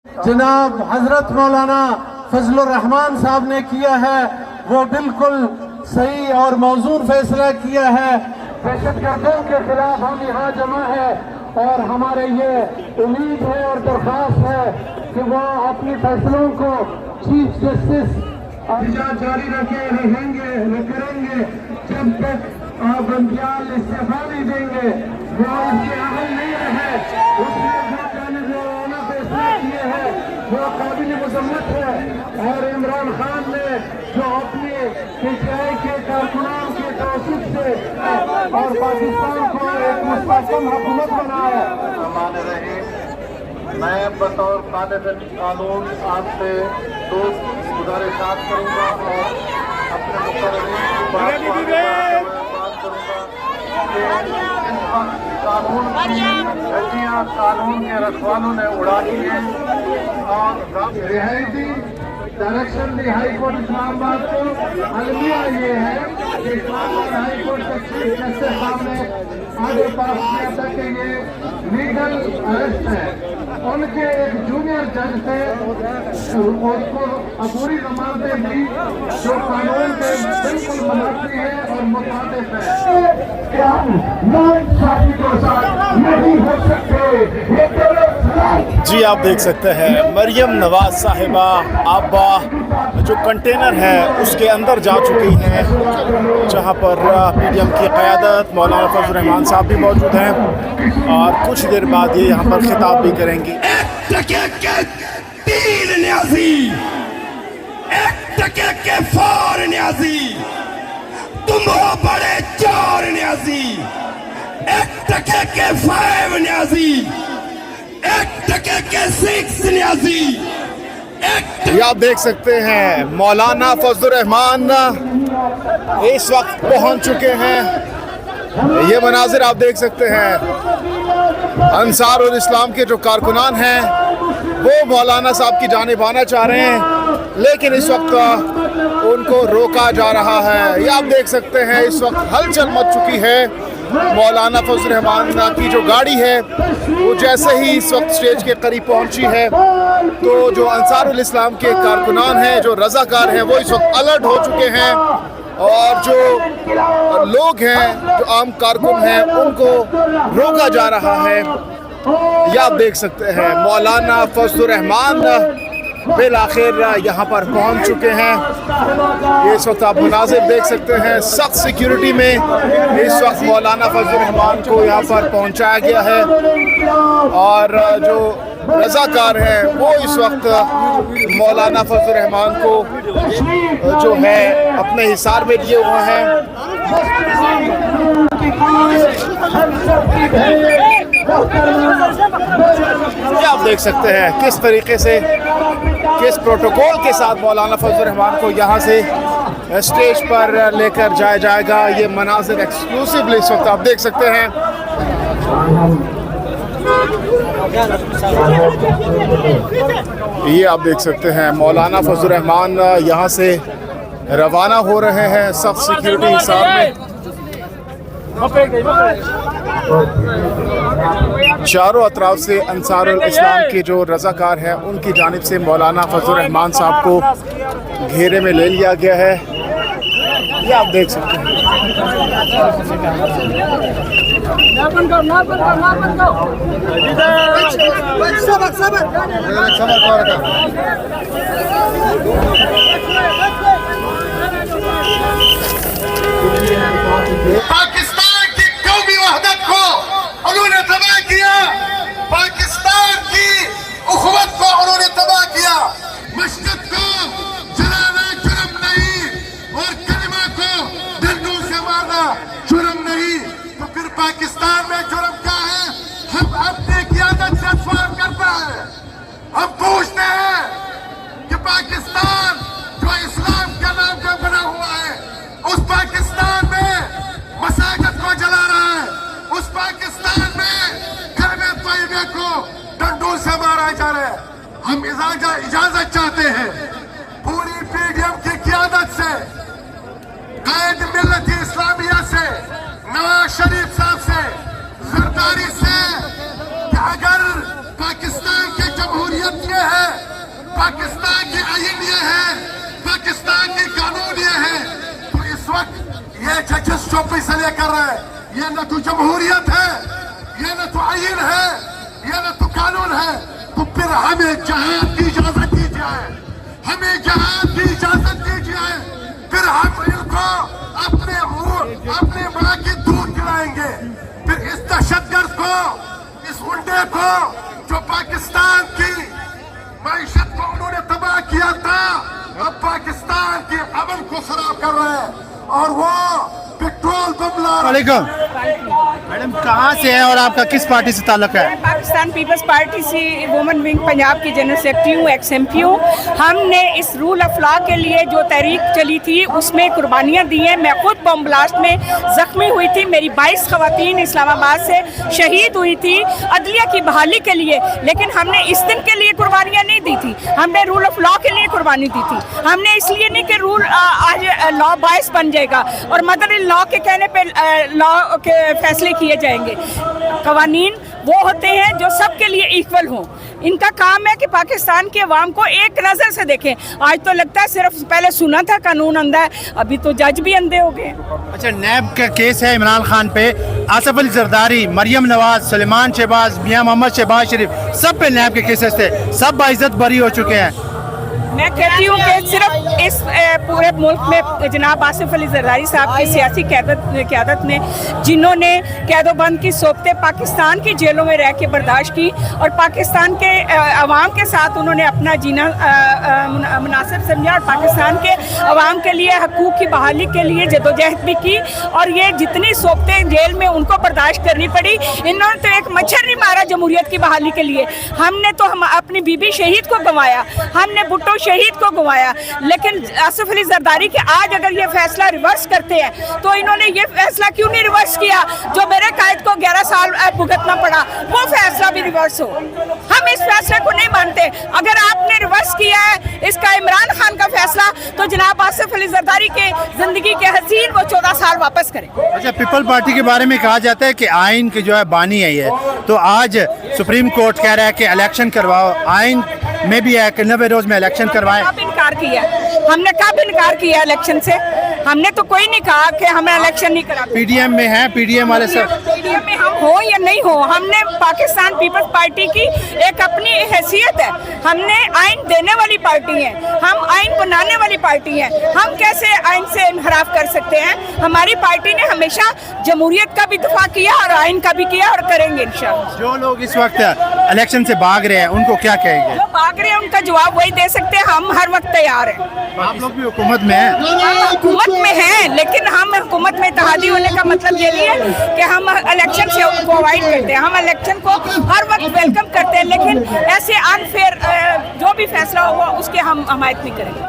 जनाब हजरत मौलाना फजलुर रहमान साहब ने किया है वो बिल्कुल सही और मौजूद फैसला किया है। दहशतगर्दों के खिलाफ हम यहाँ जमा है और हमारे ये उम्मीद है और दरख्वास्त है कि वो अपने फैसलों को चीफ जस्टिस जारी करेंगे जब तक बंदियाल इस्तीफा नहीं देंगे वो इसके अमल नहीं रहे। उसने जो फैसला किए हैं वो काबिल मजम्मत है और इमरान खान ने जो अपने पीटीआई के कारकुनान के तवज्जुह से और पाकिस्तान को एक मुस्तहकम हुकूमत बनाया। मैं बतौर तालिब कानून आपसे दो गुजारिशात करूँगा और अपने मुकर्ररीन की बात करूँगा कि कानून की धज्जियाँ कानून के रखवालों ने उड़ा दी हैं और रिहायती डायरेक्शन दी हाई कोर्ट इस्लामाबाद को। अलमिया ये है कि इस्लामाबाद हाई कोर्ट के चीफ जस्टिस साहब ने आगे पास किया था कि ये लीगल अरेस्ट है। उनके एक जूनियर जज थे उसको अपूरी जमानतें दी जो कानून के बिल्कुल मुनाफी है और मुखालिफ है। नहीं हो सकते। जी आप देख सकते हैं मरियम नवाज साहिबा आबा जो कंटेनर है उसके अंदर जा चुकी हैं जहां पर पीडीएम की क़यादत मौलाना फजलुर रहमान साहब भी मौजूद हैं और कुछ देर बाद ये यहाँ पर खिताब भी करेंगी। एक टके के तीन न्याजी, एक टके के फोर न्याजी, तुम हो बड़े चार न्याजी, एक टके के फाइव न्याजी, एक टके के सिक्स न्याजी। ये आप देख सकते हैं मौलाना फजलुर रहमान इस वक्त पहुंच चुके हैं। ये मनाजिर आप देख सकते हैं अंसार उल इस्लाम के जो कारकुनान हैं वो मौलाना साहब की जानिब आना चाह रहे हैं लेकिन इस वक्त उनको रोका जा रहा है। ये आप देख सकते हैं इस वक्त हलचल मच चुकी है। मौलाना फजलुर रहमान की जो गाड़ी है वो जैसे ही इस वक्त स्टेज के करीब पहुंची है तो जो अंसारुल इस्लाम के कारकुनान हैं जो रज़ाकार हैं वो इस वक्त अलर्ट हो चुके हैं और जो लोग हैं जो आम कारकुन हैं उनको रोका जा रहा है। ये आप देख सकते हैं मौलाना फजलुर रहमान बिल आखिर यहाँ पर पहुँच चुके हैं। ये इस वक्त आप मुनाजिर देख सकते हैं सख्त सिक्योरिटी में इस वक्त मौलाना फजलुर रहमान को यहाँ पर पहुँचाया गया है और जो रज़ाकार हैं वो इस वक्त मौलाना फजलुर रहमान को जो है अपने हिसार में लिए हुए हैं। ये आप देख सकते हैं किस तरीके से किस प्रोटोकॉल के साथ मौलाना फजलुर रहमान को यहाँ से स्टेज पर लेकर जाया जाएगा। ये मनाजिर एक्सक्लूसिवली इस वक्त आप देख सकते हैं। ये आप देख सकते हैं मौलाना फजलुर रहमान यहाँ से रवाना हो रहे हैं सख्त सिक्योरिटी हिसाब में। चारों अतराफ से अंसारुल इस्लाम के जो रज़ाकार हैं उनकी जानिब से मौलाना फजलुर रहमान साहब को घेरे में ले लिया गया है। ये आप देख सकते हैं। पाकिस्तान की कौमी वहदत को उन्होंने तबाह किया, पाकिस्तान की उखवत को उन्होंने तबाह किया। मस्जिद को जलाना जुर्म नहीं और कलिमा को डंडों से मारना जुर्म नहीं, तो फिर पाकिस्तान में जुर्म क्या है? हम अपने क़यादत से सवाल करता है। हम पूछते हैं कि पाकिस्तान जो इस्लाम के नाम का बना हुआ है उस पाकिस्तान में मसाजिद को जला रहा है, उस पाकिस्तान में कलमे तैयबे को डंडों से मारा जा रहा है। हम इजाजत चाहते हैं पूरी पीडीएम की क़यादत से, कायद मिल्लत इस्लामिया से, नवाज शरीफ साहब से, जरदारी से कि अगर पाकिस्तान की जमहूरियत ये है पाकिस्तान के आईन ये है, पाकिस्तान के कानून ये है। तो इस वक्त ये जजेस जो फैसले कर रहे हैं, ये न तो जमहूरियत है, ये न तो आईन है, ये न तो कानून है। तो फिर हमें जहाद की इजाजत दीजिए, हमें जहाद की इजाजत दीजिए, फिर हम इनको अपने माँ की दूध पिलाएंगे। फिर इस दहशतगर्द को, इस गुंडे को, जो पाकिस्तान की मईशत को उन्होंने तबाह किया था, अब पाकिस्तान के अमन को खराब कर रहे हैं और वो पेट्रोल बम ला रहे हैं। वालेकुम मैडम, कहाँ से है और आपका किस पार्टी से ताल्लुक है? पाकिस्तान पीपल्स पार्टी से वुमेन विंग पंजाब की जनरल सेक्रेटरी हूँ, XMP हूँ। हमने इस रूल ऑफ लॉ के लिए जो तहरीक चली थी उसमें कुर्बानियाँ दी हैं। मैं खुद बम ब्लास्ट में जख्मी हुई थी, मेरी 22 खवातीन इस्लामाबाद से शहीद हुई थी अदलिया की बहाली के लिए। लेकिन हमने इस दिन के लिए कुर्बानियाँ नहीं दी थी, हमने रूल ऑफ लॉ के लिए कुर्बानी दी थी। हमने इसलिए नहीं कि रूल आज लॉ बायस बन जाएगा और मदर इन लॉ के कहने पे लॉ के फैसले किए जाएंगे। कवानीन वो होते हैं जो सबके लिए इक्वल हों। इनका काम है कि पाकिस्तान के अवाम को एक नज़र से देखें। आज तो लगता है सिर्फ पहले सुना था कानून अंधा है, अभी तो जज भी अंधे हो गए। अच्छा, नैब का केस है इमरान खान पे, आसिफ अली जरदारी, मरियम नवाज, सुलेमान शहबाज, मियां मोहम्मद शहबाज शरीफ, सब पे नैब के केसेस थे, सब बाइज्जत बरी हो चुके हैं। मैं कहती हूँ कि सिर्फ इस पूरे मुल्क में जनाब आसिफ अली जरदारी साहब की सियासी क़यादत ने, जिन्होंने कैदोबंद की सोबतें पाकिस्तान की जेलों में रह के बर्दाश्त की और पाकिस्तान के अवाम के साथ उन्होंने अपना जीना मुनासिब समझा और पाकिस्तान के अवाम के लिए हकूक़ की बहाली के लिए जदोजहद भी की। और ये जितनी सोबतें जेल में उनको बर्दाश्त करनी पड़ी, इन्होंने तो एक मच्छर नहीं मारा जमहूरियत की बहाली के लिए। हमने तो हम अपनी बीबी शहीद को गंवाया, हमने भुट्टो शहीद को गंवाया, लेकिन आसिफ अली जरदारी के आज अगर ये फैसला रिवर्स करते हैं तो इन्होंने ये फैसला क्यों नहीं रिवर्स किया जो मेरे कायद को 11 साल भुगतना पड़ा, वो फैसला भी रिवर्स हो। हम इस फैसले को नहीं मानते। अगर आपने रिवर्स किया है इसका इमरान खान का फैसला, तो जनाब आसिफ अली जरदारी के जिंदगी के हसीन वो 14 साल वापस करें। अच्छा, पीपल पार्टी के बारे में कहा जाता है कि आइन की जो है बानी है ये, तो आज सुप्रीम कोर्ट कह रहा है कि इलेक्शन करवाओ, आइन में भी है कि 90 रोज में इलेक्शन करवाएं। कब इनकार किया? हमने कब इनकार किया इलेक्शन से? हमने तो कोई नहीं कहा कि हमें इलेक्शन नहीं करा। पीडीएम में है, पीडीएम वाले सब, पीडीएम में हम हो या नहीं हो, हमने पाकिस्तान पीपल्स पार्टी की एक अपनी हैसियत है। हमने आइन देने वाली पार्टी है, हम आइन बनाने वाली पार्टी है। हम कैसे आइन से इनहराफ कर सकते हैं? हमारी पार्टी ने हमेशा जमहूरियत का भी दफा किया और आइन का भी किया और करेंगे इंशाअल्लाह। जो लोग इस वक्त इलेक्शन से भाग रहे हैं उनको क्या कहेंगे? जो भाग रहे हैं उनका जवाब वही दे सकते हैं, हम हर वक्त तैयार हैं। आप लोग भी हुकूमत में हैं? हम हुकूमत में हैं, लेकिन हम हुकूमत में इत्तेहादी होने का मतलब ये नहीं है कि हम इलेक्शन से उनको अवॉइड करते हैं। हम इलेक्शन को हर वक्त वेलकम करते हैं, लेकिन ऐसे अनफेयर जो भी फैसला होगा उसके हम हमायत नहीं करेंगे।